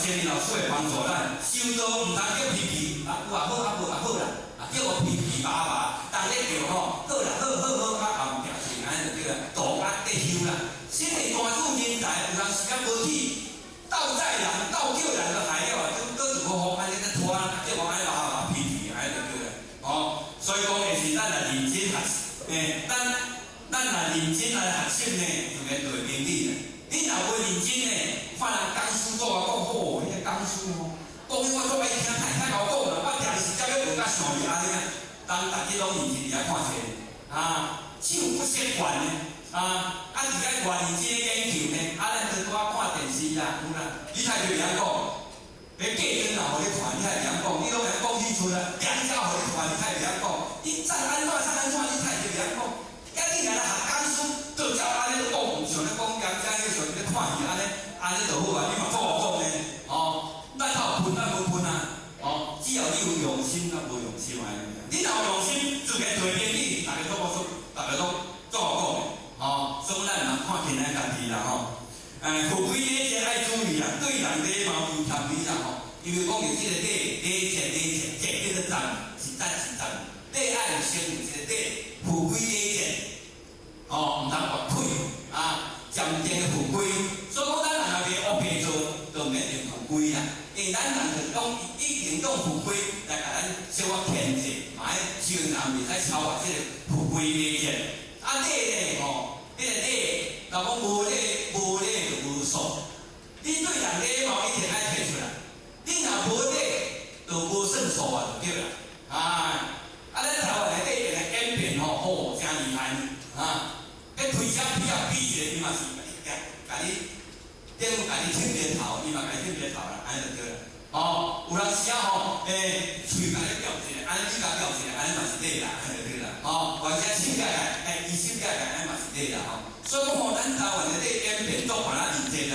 先老师会帮助咱，修道唔通叫皮皮，有也好，无也好啦，叫我皮皮麻麻，但咧叫吼，好啦，好，后壁是安尼就叫道安得修啦。新的大主人才，有当时间无去斗载人、斗叫人就害了，就搁就无好安尼咧拖，叫我安尼麻皮皮安尼就叫啦。哦，所以讲的是咱来认真学习，咱来认真来学习呢，就免对名利啦。你若袂认真呢，看人讲书做啊讲好，迄个讲书哦，讲我做爱听，太搞讲啦，我定是才要学甲上厉害呢。当大家拢认真来看册，手不习惯呢，自己偌认真研究呢，咱就拄啊看电视啦，有啦，你太就人讲，别假装啦，互你看，你太人讲，你拢会讲起出啦，人家互你看，你太人讲，你怎安怎，你太就人讲，你若来学讲书，就照安尼讲，像咧讲人家迄像咧看戏安尼就好啊，你嘛做讲呢，咱哪有喷咱无喷啊，只要你有用心，咱无用心安尼。你若有用心，自然对面你，大家都做，大家都做讲所以咱若看清咱家己啦富贵礼节爱注意啦，对人礼貌有条理啦因为讲有即个礼节，节叫做赞，是赞，礼爱有先有即个礼，富贵礼节，唔通越腿渐渐的富贵，所以讲咱若袂乌白做，就免定富贵啦。因为咱人就讲已经用富贵来甲咱小可牵制，嘛迄少人袂使超越即个富贵礼节。礼咧迄个礼，若讲无礼就无数。你对人礼貌一定爱摕出来，你若无礼就无算数啊，就对啦。咱台湾的礼的演变真厉害迄推销比较比一个，伊嘛是甲你顶甲你剃面头，伊嘛甲你剃面头啦，安尼就对啦。有当时喙甲你表一下，安尼你甲表一下，安尼嘛是礼啦，安尼就对啦。或者手甲医生甲安尼嘛是礼啦所以讲咱台湾的礼演变足把咱认真啦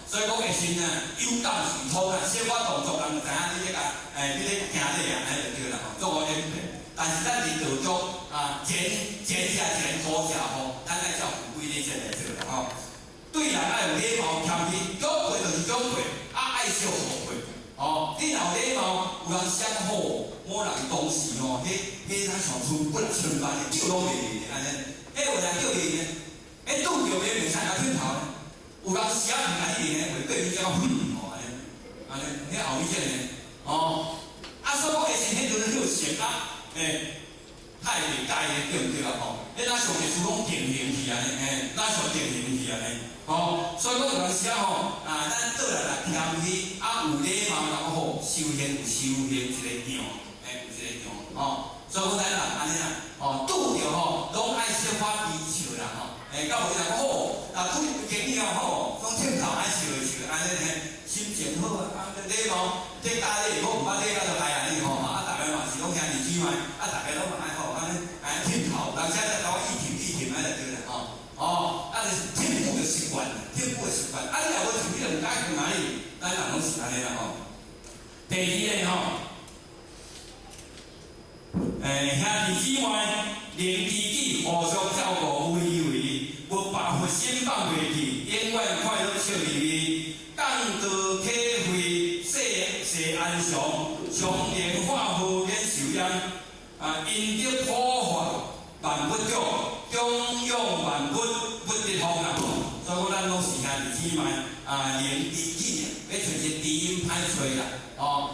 所以讲会先有感是通啦，小可动作人就知影你咧行礼啊，安尼就对啦做个演变。但是咱是道足钱下钱，好下好，咱爱照富贵礼节来做啦对人爱有礼貌谦卑，养贵就是养贵，爱惜好贵你若有礼貌，有人想好，某人当时迄咱上厝不能上班的，叫拢袂哩安尼，迄有人叫哩呢，拄着袂袂使甲剃头呢，有人时啊唔甲你呢，会对你讲安尼，迄后尾呢所以讲的是迄阵迄成太袂解的，对毋对啊？咱上历史讲定型去安尼，咱上定型去安尼，所以讲有阵时咱做人来谦虚，有礼貌然后修行有修行一个样，有一个样所以讲咱人安尼啦，拄着拢爱小可微笑啦到有人讲拄着经验讲剃头爱笑安尼心情好礼貌，这家礼我毋捌礼，就来安尼大家嘛是讲兄弟姊妹，大家拢嘛爱安尼剃头，人家在甲我一安就对啦就是天赋的习惯，你若无剃，你就毋该去哪里，咱人拢是安尼啦第二个兄弟姊妹零知己，互相照顾，有依有依，不把佛心放袂去，永远快乐笑盈盈，降道体会世安详，常年化好免受殃因得普法万物中，中用万物不得风啦。所以讲咱拢是兄弟姊妹零知己要找一个知音歹找啦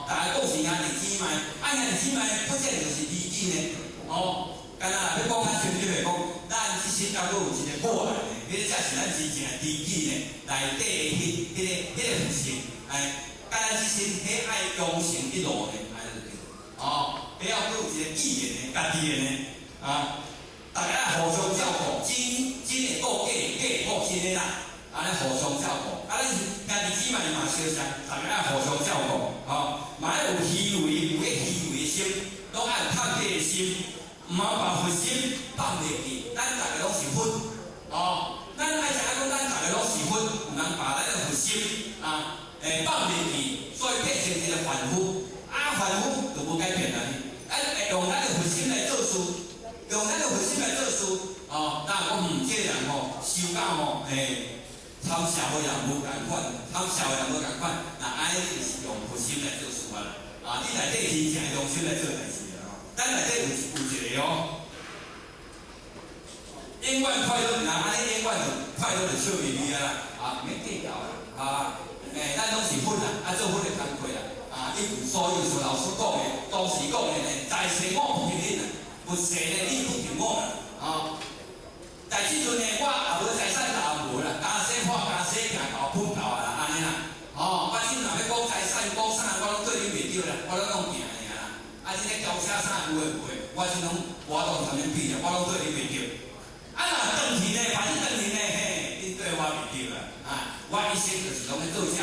大家讲是兄弟姊妹，兄弟姊妹不见就是知己呢干那要讲较深入的讲，咱即身甲佫有一个我来的，迄才是咱真正的知己呢。内底迄个佛性，甲咱即身迄爱忠诚一路的，安尼就对迄要佫有一个意的呢，家己的呢大家互相照顾，真的顾假，假顾真的啦，安尼互相照顾。咱兄弟姊妹嘛相像，大家爱互相照顾嘛爱有虚伪，有迄虚伪的心，拢爱有探底的心。毋通把佛心放袂去，咱大家拢是佛咱爱知影讲，咱大家拢是佛，毋通把咱的佛心放袂去，所以变成一个凡夫凡夫就无改变啦。咱用咱的佛心来做事，用咱的佛心来做事咱讲这个人修到差他社会人无共款，他社会人无共款，那安尼就是用核心来做事啊啦。啊，你内底真正用心来做代志啦吼。咱内底有一个哦，永远快乐，那安尼永远就快乐就笑眯眯啊啦，啊，免计较啦，啊，咱拢是粉啦，做粉的工课啦，啊，一无所有，像老师讲的，当时讲的呢，在生我不平等啦，不生呢你不平我啦，啊。但即阵呢，我也无财产，也无啦，加洗破加洗行搞喷头啊啦，安尼啦。哦，我即阵若要讲财产，讲啥，我拢对你袂着啦，我拢讲行尔啦。啊，即个交车啥有诶有诶，我即拢我都同恁比啦，我拢对你袂着。啊，若转去呢，反正转去呢，嘿，你对我袂着啦。啊，我一生就是拢咧做车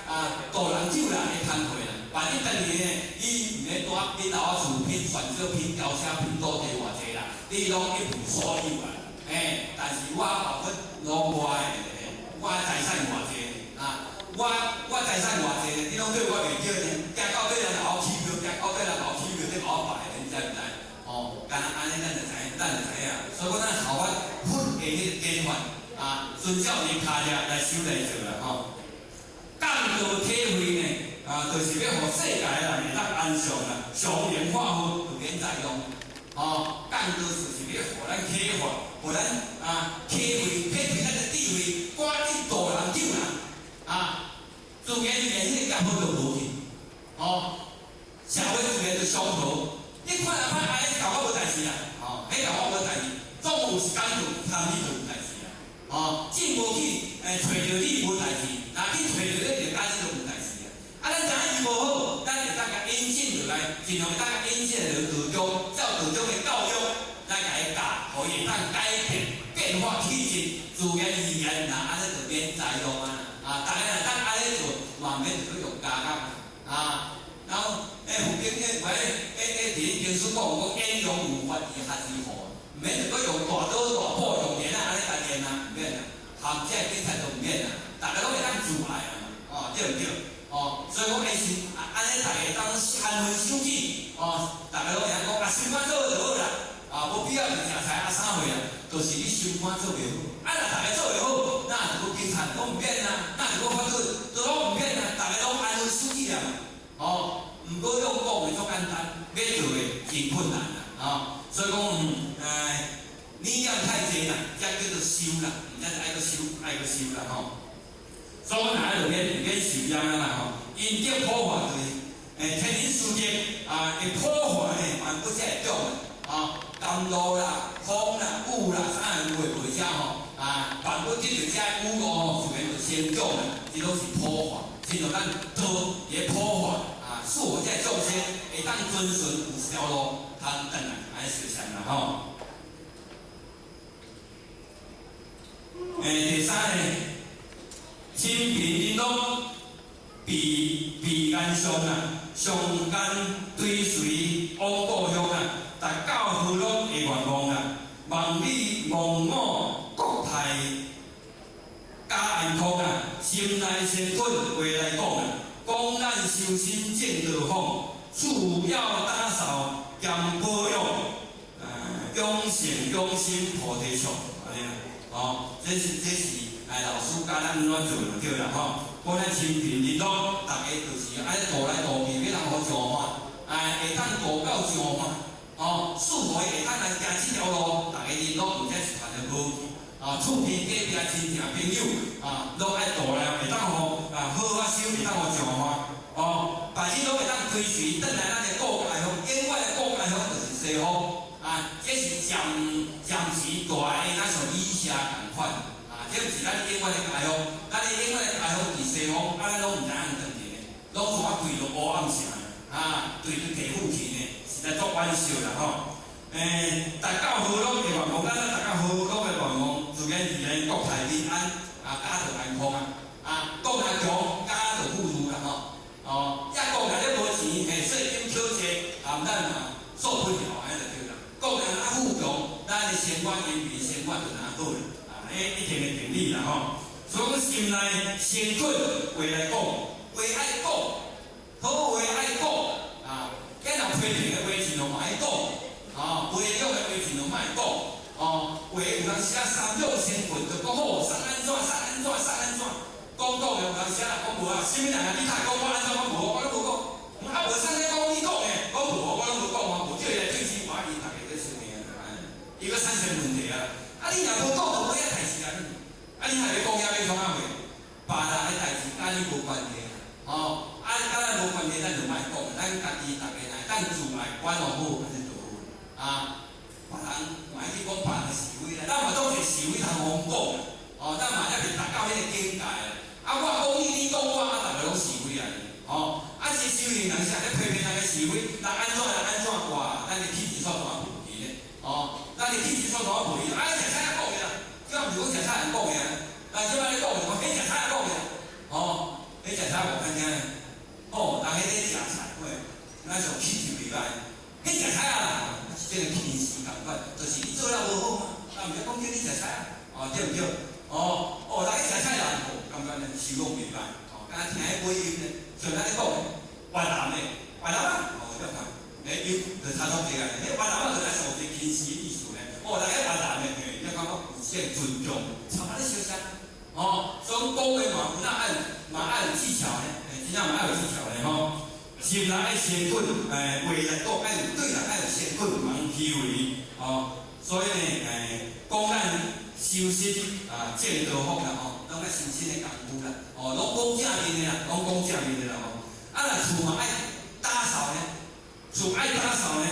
啊，导人酒啦，咧摊货啦。反正转去呢，你毋免住恁老厝拼选择拼交车拼土地偌济啦，你拢一无所有啦。但是我包括老外的，我财产偌济啊，我财产偌济，你拢对我袂着呢。行到底人老起票，行到底人老起票，你老摆的，你知唔知？哦，干安尼咱就知影。所以讲咱效法佛的迄个典范啊，遵照伊脚抓来修来做啦吼。讲道体会呢，啊，就是要互世界人会当安详啦，常年化福，就免再用。哦，讲道就是要互咱启发。互咱体会咱的地位，我去导人救人啊！自然迄个结婚就无去，哦，社会自然就相同。你看人歹安尼，甲我无代志啦，哦，迄甲我无代志，总有时间就参与就有代志啦，哦，进无去，找着你无代志，若你找着你就假使就有代志啦。啊，咱知影伊无好，咱会当甲引进落来，尽量会当甲引进来道中，照道中的教育。咱甲伊教，互伊会当改变化体质，自然而然，那安尼就免再用啊！啊，大家若当安尼做，嘛免去用加工啊。然后，福建迄位伫经书讲演用无法以学之好，毋免去用大刀大斧用锏啊，安尼来练啊，毋免啦。含这警察都毋免啦，大家拢会当自爱啊嘛，哦，对毋对？哦，所以讲是安尼，大家当安分守己，哦，大家拢会当讲啊，心肝做就好啦。啊，无必要就食菜啊啥货啦，就是你心肝做袂好。啊，若大家做袂好，那就个警察拢毋免啦，那就个法律都拢毋免啦，大家拢安分守己啦。哦，毋过用讲的足简单，要做的真困难啦。啊，所以讲理念太济啦，才叫做修啦，毋则爱个修啦吼。所以讲哪就免受殃啦吼，因着破坏就是天然事件会破坏万物才会长啊。甘露啦、风啦、雨啦，啥有诶袂遮吼啊，万物即着遮雨露吼，自然就生长啦，即拢是破坏，亲像咱道也破坏啊，使我遮众生会当遵循有一条路通转来，安尼实现啦吼。第三呢，清平因拢避安上啊，上间追随往故乡啊。大教父拢会愿望啦，望你望我国泰家安康啊，心内先准话来讲啊，讲咱修身正道方，主要打扫兼保养，养成养心菩提树，安尼啦，哦，这是老师教咱安怎做就对啦吼。讲咱清贫日拢，大家就是爱渡来渡去，要通好上法，会当渡到上法。哦，树会会当来行这条路，大家联络，毋则是传得无去。啊，厝边隔壁亲戚朋友啊，拢爱渡来，会当互好法修，会当互上法。哦，凡事拢会当追随，等来咱的国家方，永远的国家方就是西方。啊，这是暂时大个，咱像以下同款。啊，这毋是咱永远的家方，咱的永远的家方是西方，咱拢毋知影转去的，拢全对着乌暗城啊，对着地府去呢。来做玩笑啦吼，大教好拢会愿望，咱大家好拢会愿望，自然而然国泰民安，家就安康啊，国家强，家就富裕啦吼，哦，一国家咧无钱，税金少济，咱受不了，安尼就对啦。国家啊富强，咱的生活因为生活就哪好啦，一定的定理啦吼。所以讲心内先准话来讲，话爱讲，好话爱讲啊。咱若批评的话尽量莫爱讲，培养的话尽量莫爱讲，话有人写三种成分就讲好，啥安怎什么人啊？你太讲我安怎，我无讲，啊无啥咧讲你讲诶，我无，我拢无讲啊，无叫伊来对起我，伊大家在说咩啊？伊个产生问题啊！啊，你若无讲，就无遐代志啊！啊，你若要讲遐要创啊话，别人诶代志，甲你无关系啊！哦，啊，甲咱无关系，咱就莫讲，咱家己大家来，咱自来管好好，安尼就好啊。别人莫去讲别人诶是非啦，咱嘛当一个是非通好讲啊。哦，咱嘛还未达到迄个境界啦。啊，我讲你，你讲我，啊，大家拢是非啊！哦，啊，是修行人是安尼批评人个是非，人安怎挂，咱的体质错大问题咧。哦，咱的体质错大问题，啊，食菜讲嘅啦，即毋是讲食菜人讲嘅啊，但即摆咧讲，我迄食菜讲嘅，哦，迄食菜无看听咧，哦，人迄咧食菜，喂，咱上气质袂歹，迄食菜啊，是即个平时感觉，就是你做了无好嘛，啊，毋是讲叫你食菜啊，哦，对毋对？哦，人迄食菜人，哦，感觉咧收拢袂歹，哦，敢若听迄尾音咧，像咱咧讲嘅，越南咧，越南啊，哦，对看，音就差足济啊，迄越南啊就咱上有一个平时的意思咧，哦，人迄越南咧，你感觉有些尊重，差不咧小声，哦，所以讲话嘛爱有技巧咧，真正嘛爱有技巧咧吼，心内爱先稳，话来讲爱有对人爱有先稳，茫虚伪，哦，所以呢，讲咱。修身啊，见道福啦吼，拢爱修身的功夫啦，哦，拢讲正面的啦，拢讲正面的啦吼。啊，若厝嘛爱打扫呢，厝爱打扫呢，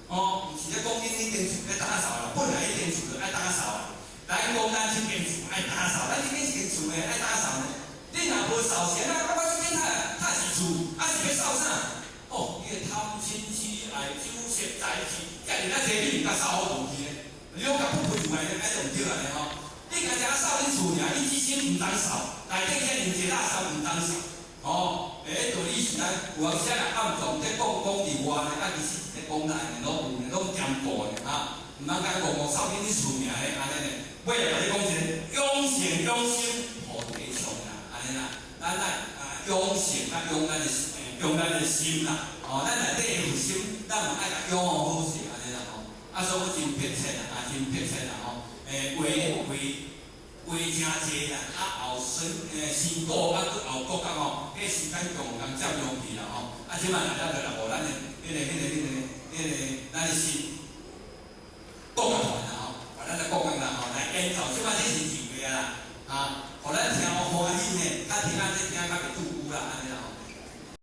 哦，毋是咧讲恁迄间厝咧打扫啦，本来迄间厝就爱打扫啦。咱讲咱这间厝爱打扫，咱这间是间厝诶爱打扫呢。你若无扫钱啊，我这间太是厝，啊是要扫啥？哦，伊个贪亲戚爱酒色财气，家己咱这你毋甲扫好无去呢？你讲甲不陪厝内底爱就毋对安尼吼，你家己扫恁厝尔，你只身毋通扫，内底遐尼济垃圾毋通扫，哦，道理是咱有当时啊暗藏在讲伫外呢，啊其实是在讲内呢，拢有呢，拢兼顾呢，啊，毋通甲戆扫恁厝尔咧，安尼呢，尾来甲你讲一个养性养心，菩提上啦，安尼啦，咱来养性甲养咱的心啦，哦，咱内底有心，咱嘛爱甲养好好势，安尼啦吼。啊，所以我真迫切啦，真迫切啦吼！话真济啦，啊后先过啊，搁后国讲吼，迄时间共占用去啦吼！啊，即摆大家就来无咱的咱的心